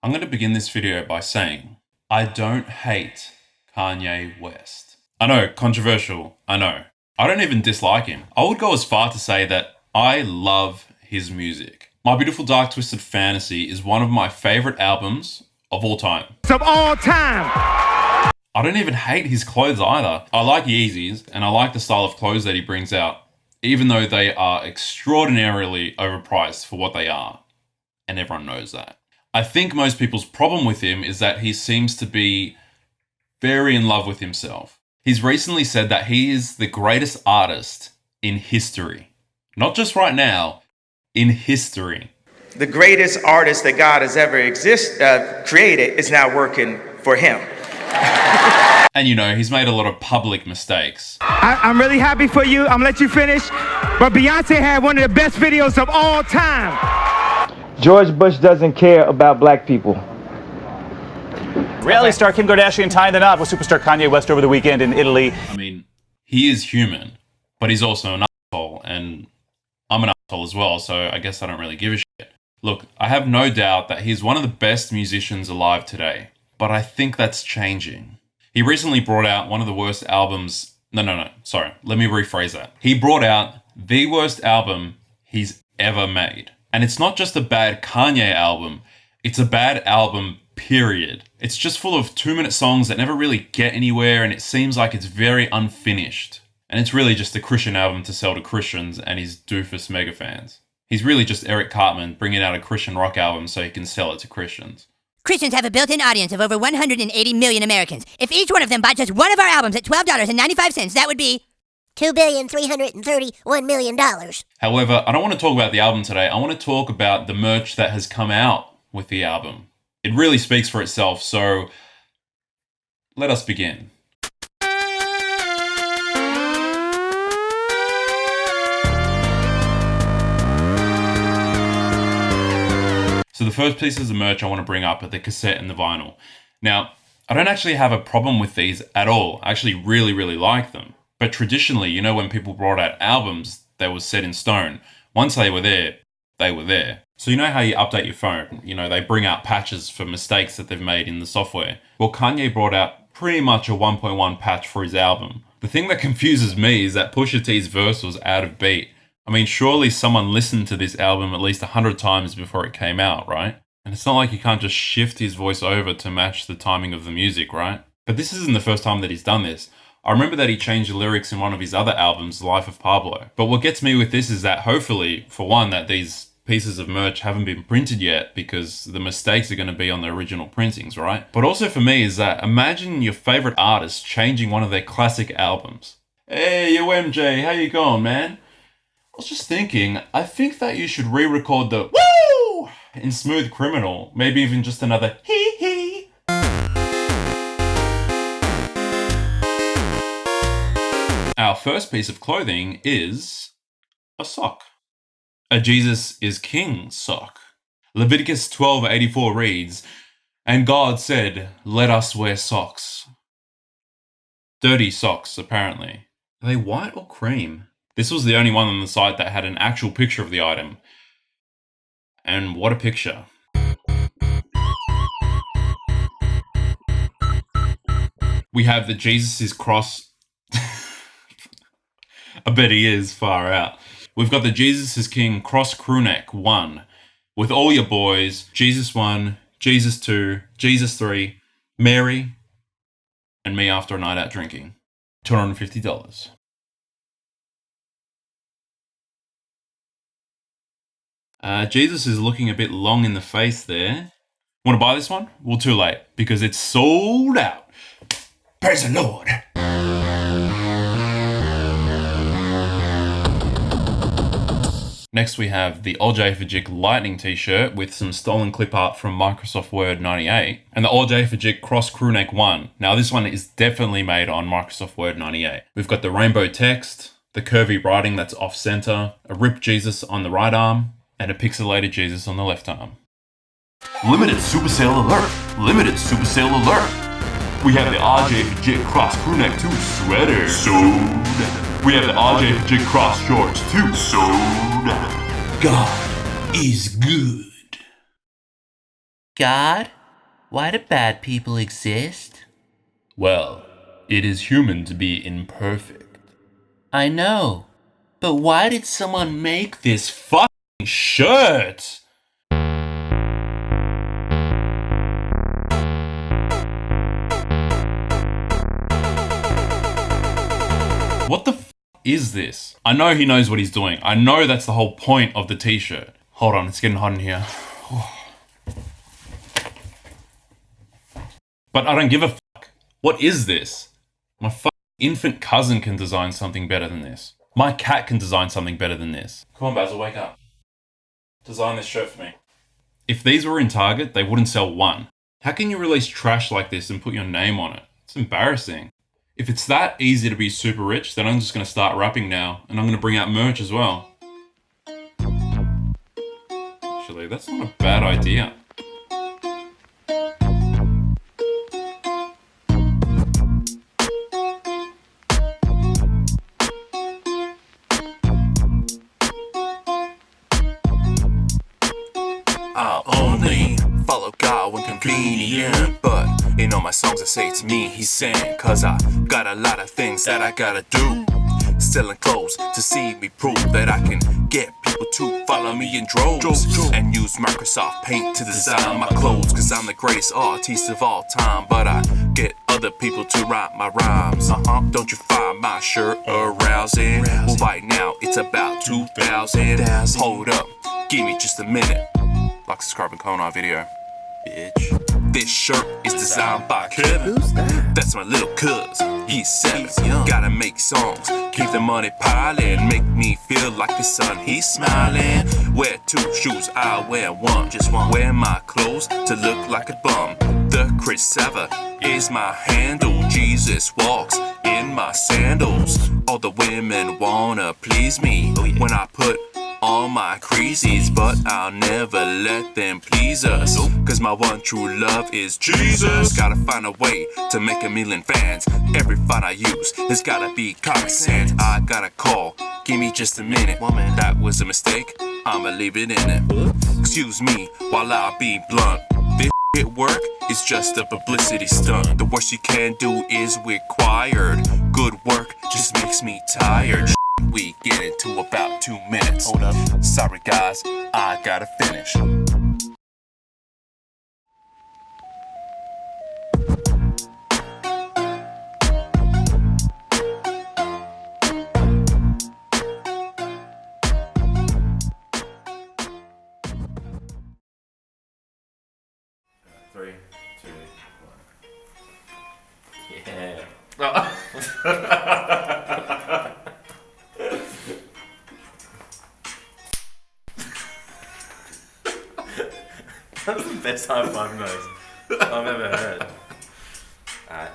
I'm going to begin this video by saying, I don't hate Kanye West. I know, controversial, I know. I don't even dislike him. I would go as far to say that I love his music. My Beautiful Dark Twisted Fantasy is one of my favorite albums of all time. Of all time! I don't even hate his clothes either. I like Yeezys, and I like the style of clothes that he brings out, even though they are extraordinarily overpriced for what they are. And everyone knows that. I think most people's problem with him is that he seems to be very in love with himself. He's recently said that he is the greatest artist in history. Not just right now, in history. The greatest artist that God has ever created is now working for him. And you know, he's made a lot of public mistakes. I'm really happy for you. I'm gonna let you finish. But Beyonce had one of the best videos of all time. George Bush doesn't care about black people. Reality star Kim Kardashian tying the knot with superstar Kanye West over the weekend in Italy. I mean, he is human, but he's also an asshole, and I'm an asshole as well, so I guess I don't really give a shit. Look, I have no doubt that he's one of the best musicians alive today, but I think that's changing. He recently brought out one of the worst albums. Sorry, let me rephrase that. He brought out the worst album he's ever made. And it's not just a bad Kanye album, it's a bad album, period. It's just full of 2-minute songs that never really get anywhere, and it seems like it's very unfinished. And it's really just a Christian album to sell to Christians and his doofus mega fans. He's really just Eric Cartman bringing out a Christian rock album so he can sell it to Christians. Christians have a built-in audience of over 180 million Americans. If each one of them bought just one of our albums at $12.95, that would be $2,331,000,000. However, I don't want to talk about the album today. I want to talk about the merch that has come out with the album. It really speaks for itself, so let us begin. So the first pieces of merch I want to bring up are the cassette and the vinyl. Now, I don't actually have a problem with these at all. I actually really like them. But traditionally, you know, when people brought out albums, they were set in stone. Once they were there, they were there. So you know how you update your phone? You know, they bring out patches for mistakes that they've made in the software. Well, Kanye brought out pretty much a 1.1 patch for his album. The thing that confuses me is that Pusha T's verse was out of beat. I mean, surely someone listened to this album at least 100 times before it came out, right? And it's not like you can't just shift his voice over to match the timing of the music, right? But this isn't the first time that he's done this. I remember that he changed the lyrics in one of his other albums, Life of Pablo. But what gets me with this is that hopefully, for one, that these pieces of merch haven't been printed yet because the mistakes are going to be on the original printings, right? But also for me is that imagine your favorite artist changing one of their classic albums. Hey, yo MJ, how you going, man? I was just thinking, I think that you should re-record the woo in Smooth Criminal. Maybe even just another hee hee. Our first piece of clothing is a sock. A Jesus is King sock. Leviticus 12:84 reads, "And God said, let us wear socks." Dirty socks, apparently. Are they white or cream? This was the only one on the site that had an actual picture of the item. And what a picture. We have the Jesus is cross. I bet he is far out. We've got the Jesus is King cross crewneck 1 with all your boys, Jesus 1, Jesus 2, Jesus 3, Mary, and me after a night out drinking. $250. Jesus is looking a bit long in the face there. Want to buy this one? Well, too late, because it's sold out. Praise the Lord. Next we have the All J for Jik Lightning t-shirt with some stolen clip art from Microsoft Word 98 and the All J for Jik Cross Crewneck 1. Now this one is definitely made on Microsoft Word 98. We've got the rainbow text, the curvy writing that's off center, a ripped Jesus on the right arm, and a pixelated Jesus on the left arm. Limited super sale alert! Limited super sale alert! We have the RJ for Jik Cross Crewneck 2 sweater. Sold. We have the RJ for Jik Cross shorts too. Sold. God is good. God, why do bad people exist? Well, it is human to be imperfect. I know, but why did someone make This fucking shirt! What the f is this? I know he knows what he's doing. I know that's the whole point of the t-shirt. Hold on, it's getting hot in here. But I don't give a fuck. What is this? My fucking infant cousin can design something better than this. My cat can design something better than this. Come on, Basil, wake up. Design this shirt for me. If these were in Target, they wouldn't sell one. How can you release trash like this and put your name on it? It's embarrassing. If it's that easy to be super rich, then I'm just going to start rapping now, and I'm going to bring out merch as well. Actually, that's not a bad idea. I only follow God when convenient, but in all my songs I say it's me he's saying, cause I got a lot of things that I gotta do. Selling clothes to see me prove that I can get people to follow me in droves, and use Microsoft Paint to design my clothes, cause I'm the greatest artist of all time, but I get other people to write my rhymes. Don't you find my shirt arousing? Well, right now it's about 2,000. Hold up, give me just a minute. Like, subscribe, and comment on our video, bitch. This shirt is designed by Kevin. That's my little cuz. He's 7. Gotta make songs, keep the money piling, make me feel like the sun. He's smiling. Wear 2 shoes, I wear 1. Just one. Wear my clothes to look like a bum. The Chreezys is my handle. Jesus walks in my sandals. All the women wanna please me when I put on my Chreezys, but I'll never let them please us, cause my one true love is Jesus. Gotta find a way to make 1,000,000 fans. Every fight I use has gotta be common sense. I got a call, give me just a minute. That was a mistake, I'ma leave it in it. Excuse me while I be blunt. This shit work is just a publicity stunt. The worst you can do is required. Good work just makes me tired. We get into about 2 minutes. Hold up. Sorry guys, I gotta finish. Three, two, 1. Yeah. That's the best high five noise I've ever heard. Alright.